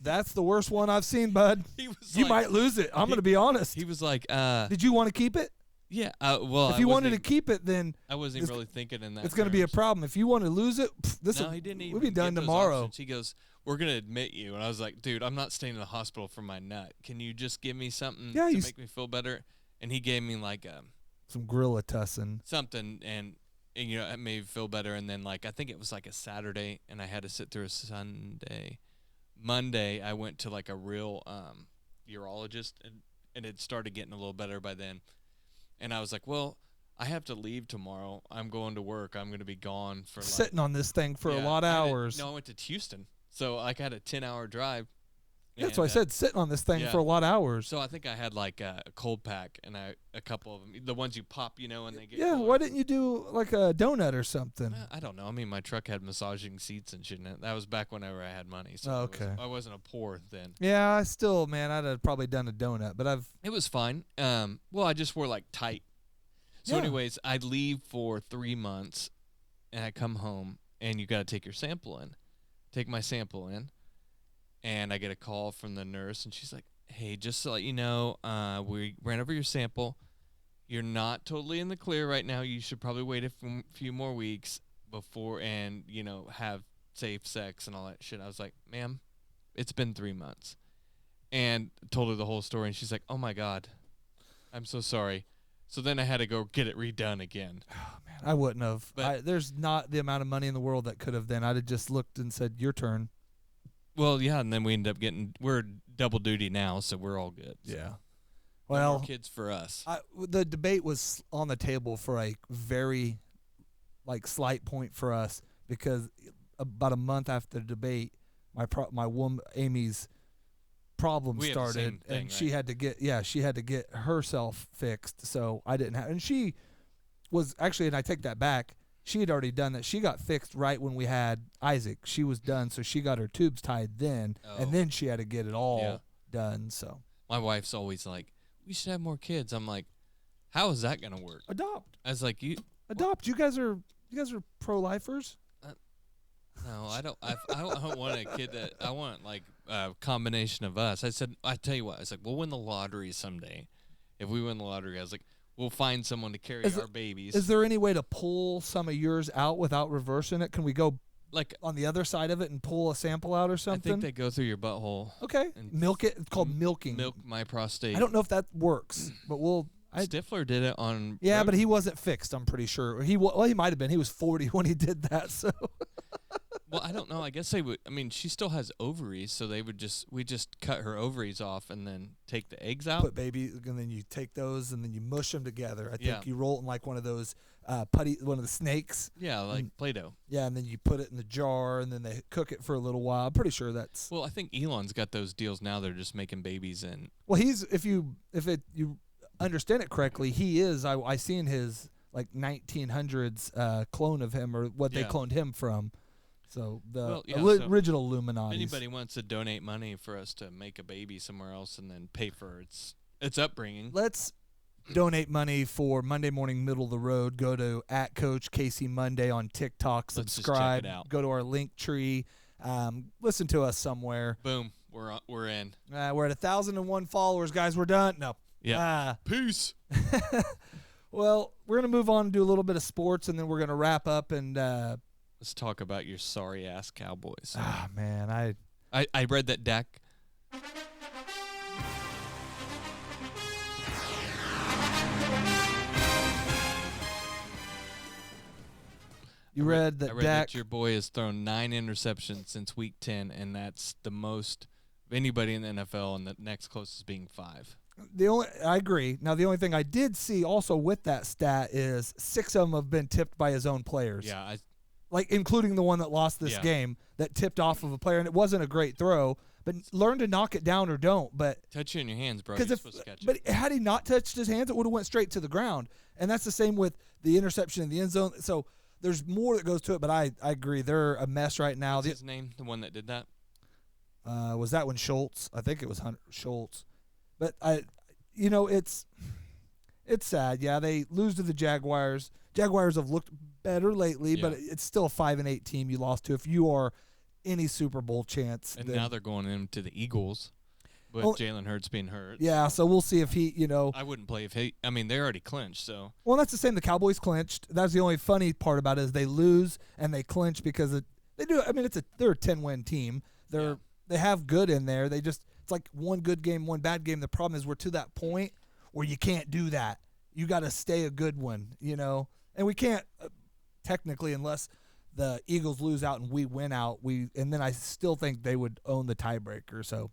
That's the worst one I've seen, bud. You might lose it. I'm going to be honest. He was like, "Did you want to keep it?" Yeah. Well, if you wanted to keep it, then I wasn't even really thinking in that. It's going to be a problem. If you want to lose it, he didn't even we'll be done give those tomorrow. options. He goes, "We're going to admit you," and I was like, "Dude, I'm not staying in the hospital for my nut. Can you just give me something to make me feel better?" And he gave me like some Gorilla Tussin, something, and you know, it made me feel better. And then like I think it was like a Saturday, and I had to sit through a Sunday. Monday, I went to like a real urologist, and it started getting a little better by then. And I was like, well, I have to leave tomorrow. I'm going to work. I'm going to be gone for sitting on this thing for a lot of hours. I went to Houston, so like I had a 10-hour drive. That's why I said sitting on this thing for a lot of hours. So I think I had like a cold pack, and a couple of them, the ones you pop, you know, and they get. Yeah, why didn't you do like a donut or something? I don't know. I mean, my truck had massaging seats and shit in it. That was back whenever I had money. So okay. I wasn't a poor then. Yeah, I'd have probably done a donut, but It was fine. Well, I just wore like tight. So anyways, I'd leave for 3 months, and I come home, and you got to take your sample in. Take my sample in. And I get a call from the nurse, and she's like, "Hey, just to let you know, we ran over your sample. You're not totally in the clear right now. You should probably wait a few more weeks before and, you know, have safe sex and all that shit." I was like, "Ma'am, it's been 3 months." And told her the whole story, and she's like, "Oh, my God. I'm so sorry." So then I had to go get it redone again. Oh, man, I wouldn't have. There's not the amount of money in the world that could have then. I'd have just looked and said, "Your turn." Well, yeah, and then we end up we're double duty now, so we're all good. So. Yeah. Well, no more kids for us. The debate was on the table for a very, slight point for us, because about a month after the debate, my woman Amy's problem started, and she had to get herself fixed. So I didn't have, and she was actually, and I take that back. She had already done that. She got fixed right when we had Isaac. She was done, so she got her tubes tied then, and then she had to get it all done. So my wife's always like, "We should have more kids." I'm like, "How is that gonna work?" Adopt. I was like, adopt. You guys are pro-lifers? No, I don't. I don't want a kid that. I want like a combination of us. I said, I tell you what. I was like, we'll win the lottery someday. If we win the lottery, I was like, we'll find someone to carry our babies. Is there any way to pull some of yours out without reversing it? Can we go like on the other side of it and pull a sample out or something? I think they go through your butthole. Okay. Milk it. It's called milking. Milk my prostate. I don't know if that works, but Stifler did it on. Yeah, but he wasn't fixed. I'm pretty sure he might have been. He was 40 when he did that. So. Well, I don't know. I guess they would. I mean, she still has ovaries, so we just cut her ovaries off and then take the eggs out. Put baby, and then you take those and then you mush them together. I think you roll it in like one of those one of the snakes. Yeah, like Play-Doh. Yeah, and then you put it in the jar and then they cook it for a little while. I'm pretty sure that's. Well, I think Elon's got those deals now. They're just making babies in. Well, if you understand it correctly, he is. I seen his like 1900s clone of him, or what they cloned him from. So the Well, yeah, original Illuminati. If anybody wants to donate money for us to make a baby somewhere else and then pay for its upbringing, let's donate money for Monday Morning Middle of the Road. Go to @CoachCaseyMonday on TikTok. Let's just check Subscribe. it out. Go to our link tree. Listen to us somewhere. boom, we're in. We're at 1,001 followers, guys. We're done. No. Yeah. Peace. Well, we're gonna move on and do a little bit of sports, and then we're gonna wrap up. And Let's talk about your sorry ass Cowboys. Man, I read that Dak. You read that Dak. That your boy has thrown 9 interceptions since week 10, and that's the most of anybody in the NFL, and the next closest being 5. I agree. Now, the only thing I did see also with that stat is 6 of them have been tipped by his own players. Yeah, like including the one that lost this game that tipped off of a player, and it wasn't a great throw. But learn to knock it down or don't. But touch it in your hands, bro. You're supposed to catch it. But had he not touched his hands, it would have went straight to the ground. And that's the same with the interception in the end zone. So there's more that goes to it. But I agree, they're a mess right now. What's his name? The one that did that? Was that one Schultz? I think it was Hunter Schultz. But it's sad. Yeah, they lose to the Jaguars. Jaguars have looked better lately, but it's still a 5-8 team you lost to. If you are any Super Bowl chance, and now they're going into the Eagles, with Jalen Hurts being hurt. Yeah, so we'll see if he, I wouldn't play if he. I mean, they already clinched, so. Well, that's the same. The Cowboys clinched. That's the only funny part about it is they lose and they clinch because they do. I mean, they're a 10-win team. They have good in there. It's like one good game, one bad game. The problem is we're to that point where you can't do that. You got to stay a good one, and we can't technically unless the Eagles lose out and we win out. And then I still think they would own the tiebreaker. So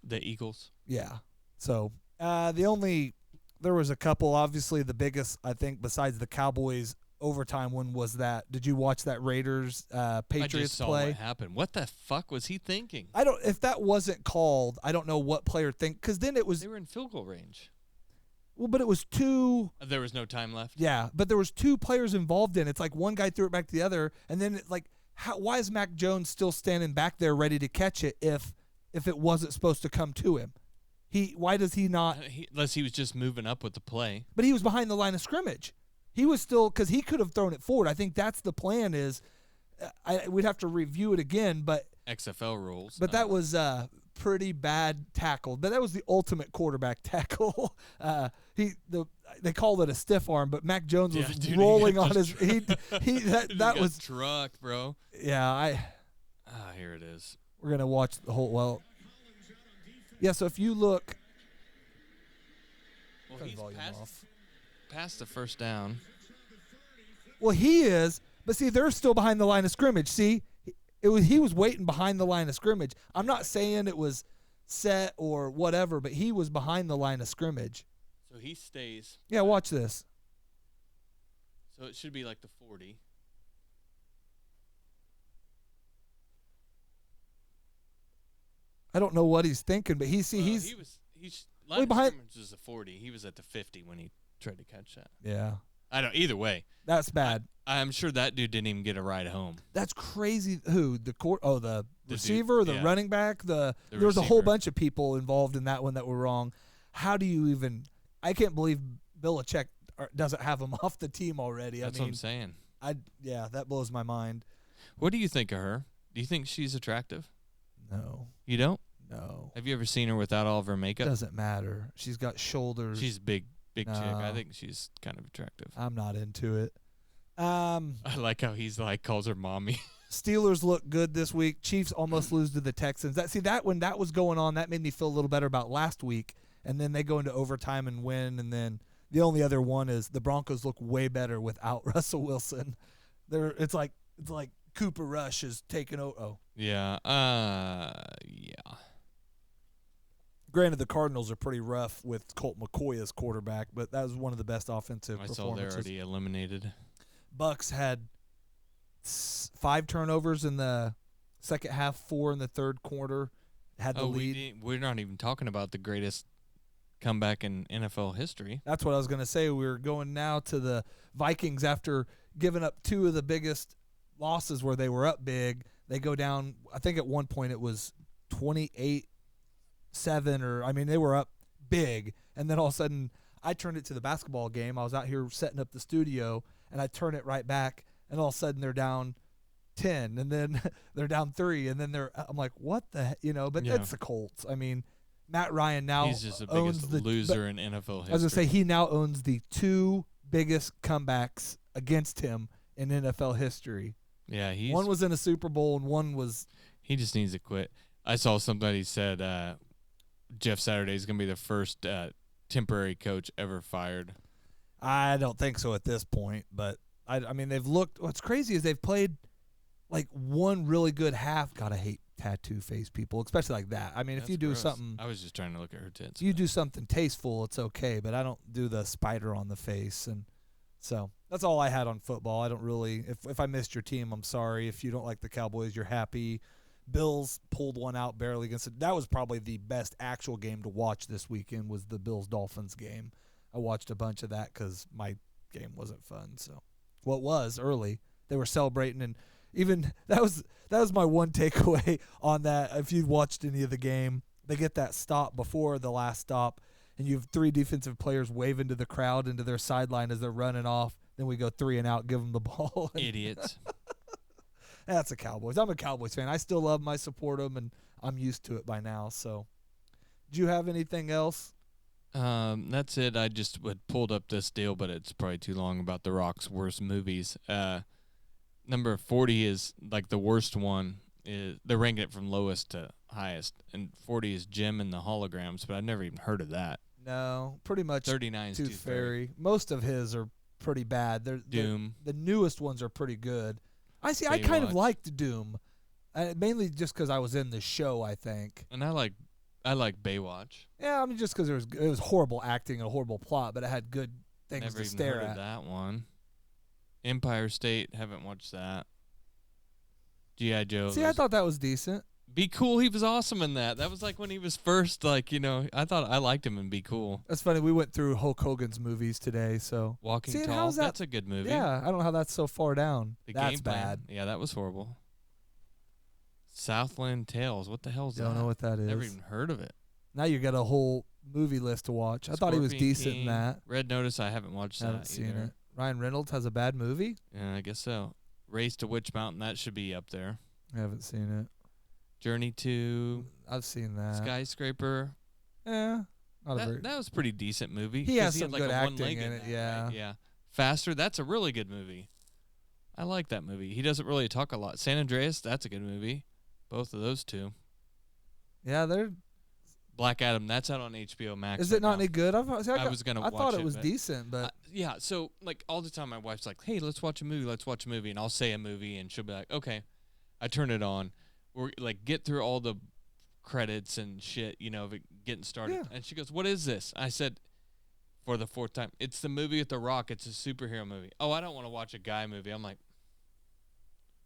the Eagles, yeah. So there was a couple. Obviously, the biggest I think besides the Cowboys overtime one was that. Did you watch that Raiders Patriots I just saw play? What happened? What the fuck was he thinking? If that wasn't called, I don't know what player because then it was they were in field goal range. Well, but it was 2. There was no time left. Yeah, but there was 2 players involved in it. It's like one guy threw it back to the other, and then why is Mac Jones still standing back there ready to catch it if it wasn't supposed to come to him? Why does he not? Unless he was just moving up with the play. But he was behind the line of scrimmage. He was still because he could have thrown it forward. I think that's the plan. We'd have to review it again, but XFL rules. But that was pretty bad tackle. But that was the ultimate quarterback tackle. They called it a stiff arm, but Mac Jones was rolling on his. That was truck, bro. Yeah, here it is. We're gonna watch the whole. Yeah. So if you look, he's past the first down. Well, he is, but see, they're still behind the line of scrimmage. See, he was waiting behind the line of scrimmage. I'm not saying it was set or whatever, but he was behind the line of scrimmage. So he stays. Yeah, watch this. So it should be like the 40. I don't know what he's thinking, but he's line of scrimmage is the 40. He was at the 50 when he tried to catch that. Yeah. I don't. Either way, that's bad. I'm sure that dude didn't even get a ride home. That's crazy. Who the receiver, dude, the running back, there was a whole bunch of people involved in that one that were wrong. How do you even? I can't believe Belichick doesn't have him off the team already. That's what I'm saying. That blows my mind. What do you think of her? Do you think she's attractive? No. You don't? No. Have you ever seen her without all of her makeup? Doesn't matter. She's got shoulders. She's big chick. I think she's kind of attractive. I'm not into it. I like how he's calls her mommy. Steelers look good this week. Chiefs almost lose to the Texans. When that was going on, that made me feel a little better about last week. And then they go into overtime and win. And then the only other one is the Broncos look way better without Russell Wilson. It's like Cooper Rush is taking over. Oh. Yeah. Yeah. Granted, the Cardinals are pretty rough with Colt McCoy as quarterback, but that was one of the best offensive performances. I saw they're already eliminated. Bucks had 5 turnovers in the second half, 4 in the third quarter. Had the lead. We're not even talking about the greatest comeback in NFL history. That's what I was going to say. We're going now to the Vikings after giving up 2 of the biggest losses where they were up big, they go down. I think at one point it was 28-7, or I mean they were up big, and then all of a sudden I turned it to the basketball game. I was out here setting up the studio, and I turn it right back, and all of a sudden they're down 10, and then they're down 3, and then I'm like, what the you know? But it's the Colts. I mean, Matt Ryan now he's just the owns biggest loser in NFL history. I was gonna say he now owns the 2 biggest comebacks against him in NFL history. Yeah, one was in a Super Bowl, and one was. He just needs to quit. I saw somebody said Jeff Saturday is gonna be the first temporary coach ever fired. I don't think so at this point, but I mean they've looked. What's crazy is they've played like one really good half. Gotta hate tattoo face people, especially like that. I mean, if you do something, I was just trying to look at her tits. You do something tasteful, it's okay, but I don't do the spider on the face, and so that's all I had on football. I don't really. If I missed your team, I'm sorry. If you don't like the Cowboys, you're happy. Bills pulled one out barely against it. That was probably the best actual game to watch this weekend. Was the Bills-Dolphins game. I watched a bunch of that because my game wasn't fun. So, well, it was early. They were celebrating, and even that was my one takeaway on that. If you watched any of the game, they get that stop before the last stop, and you have 3 defensive players waving to the crowd into their sideline as they're running off. Then we go 3 and out, give them the ball. Idiots. That's the Cowboys. I'm a Cowboys fan. I still love them. I support them, and I'm used to it by now. So, do you have anything else? That's it. I just pulled up this deal, but it's probably too long, about The Rock's worst movies. Number 40 is like the worst one. They're ranking it from lowest to highest, and 40 is Jim and the Holograms, but I've never even heard of that. No, pretty much 39 is Tooth Fairy. Most of his are pretty bad. Doom. The newest ones are pretty good. I see. Baywatch. I kind of liked Doom, mainly just because I was in the show. I think. And I like Baywatch. Yeah, I mean just because it was horrible acting and a horrible plot, but it had good things Never to even stare heard at. of that one. Empire State, haven't watched that. G.I. Joe. See, I thought that was decent. Be Cool, he was awesome in that. That was like when he was first, like, you know, I thought I liked him in Be Cool. That's funny. We went through Hulk Hogan's movies today, so Walking Tall, that's a good movie. Yeah, I don't know how that's so far down. That's Game Plan. bad. Yeah, that was horrible. Southland Tales, what the hell's that? Don't know what that is. Never even heard of it. Now you got a whole movie list to watch. I thought he was Scorpion decent King, in that. Red Notice, I haven't watched that Haven't seen either. it. Ryan Reynolds has a bad movie? Yeah, I guess so. Race to Witch Mountain, that should be up there. I haven't seen it. Journey to I've seen that. Skyscraper. Yeah. That was a pretty decent movie. He has 'cause some had good a acting one-legged in it, guy, yeah. right? Yeah. Faster, that's a really good movie. I like that movie. He doesn't really talk a lot. San Andreas, that's a good movie. Both of those two. Yeah, they're Black Adam, that's out on HBO Max. Is right it not now. any good? I was gonna I watch thought it was but- decent, but yeah, so like all the time my wife's like, "Hey, let's watch a movie," and I'll say a movie and she'll be like, "Okay." I turn it on. We're like get through all the credits and shit, you know, of it getting started. Yeah. And she goes, "What is this?" I said for the 4th time, "It's the movie with The Rock. It's a superhero movie." "Oh, I don't want to watch a guy movie." I'm like,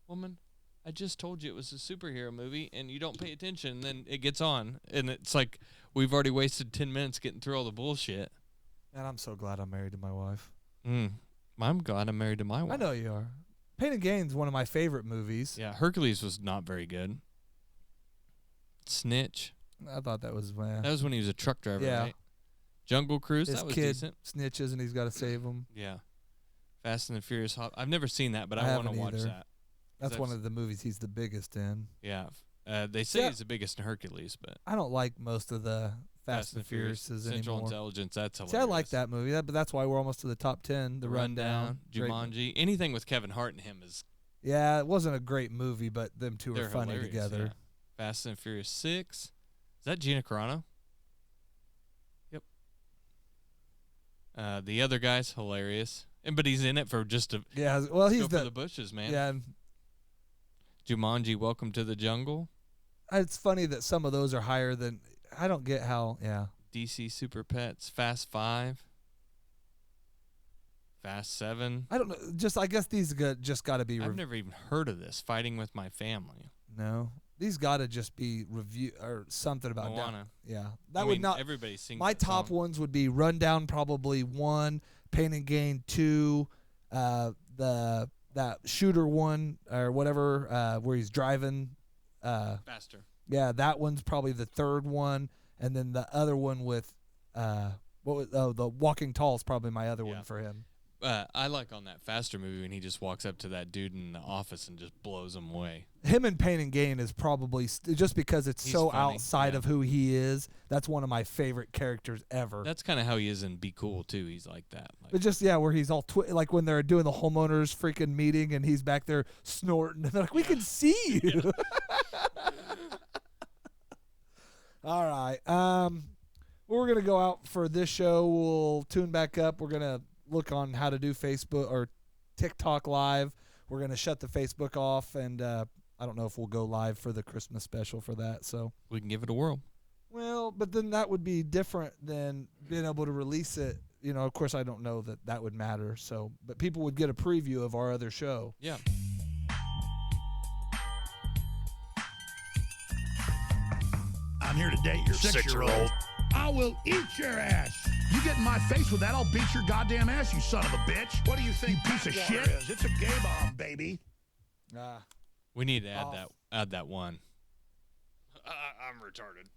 "Woman, I just told you it was a superhero movie and you don't pay attention, and then it gets on and it's like we've already wasted 10 minutes getting through all the bullshit." man, I'm so glad I'm married to my wife. I'm glad I'm married to my wife. I know you are. Pain and Gain's one of my favorite movies. Yeah, Hercules was not very good. Snitch. I thought that was That was when he was a truck driver, Yeah. right? Jungle Cruise, His that was kid decent. snitches and he's got to save him. Yeah. Fast and the Furious. I've never seen that, but I want to haven't watch either. that. That's one of the movies he's the biggest in. Yeah. They say Yeah. he's the biggest in Hercules, but I don't like most of the Fast and Furiouses Central anymore. Intelligence, that's hilarious. See, I like that movie, but that's why we're almost to the top 10. The Rundown. Great- Jumanji, anything with Kevin Hart and him is Yeah, it wasn't a great movie, but them two they're are funny hilarious, together. yeah. Fast and Furious 6. Is that Gina Carano? Yep. The other guy's hilarious, but he's in it for just a Yeah, well, he's go for the bushes, man. Yeah, Jumanji, Welcome to the Jungle. it's funny that some of those are higher than. I don't get how. Yeah, DC Super Pets, Fast 5, Fast 7. I don't know. Just I guess these just got to be. I've never even heard of this. Fighting with My Family. No, these got to just be review or something about Moana. Yeah, that I would mean, not. everybody sings My that top song. ones would be Rundown, probably 1, Pain and Gain 2, the that shooter one or whatever, where he's driving. Faster. Yeah, that one's probably the third one, and then the other one with the Walking Tall is probably my other one for him. I like on that Faster movie when he just walks up to that dude in the office and just blows him away. Him in Pain and Gain is probably just because it's He's so funny, outside of who he is. That's one of my favorite characters ever. That's kind of how he is in Be Cool too. He's like that. But just where he's all like when they're doing the homeowners freaking meeting and he's back there snorting and they're like, we can see you. All right. We're gonna go out for this show. We'll tune back up. We're gonna look on how to do Facebook or TikTok live. We're gonna shut the Facebook off, and I don't know if we'll go live for the Christmas special for that. So we can give it a whirl. Well, but then that would be different than being able to release it. Of course, I don't know that would matter. So, but people would get a preview of our other show. Yeah. I'm here to date your 6-year-old. I will eat your ass. You get in my face with that, I'll beat your goddamn ass, you son of a bitch. What do you think, you piece of shit? It's a gay bomb, baby. We need to add that one. I'm retarded.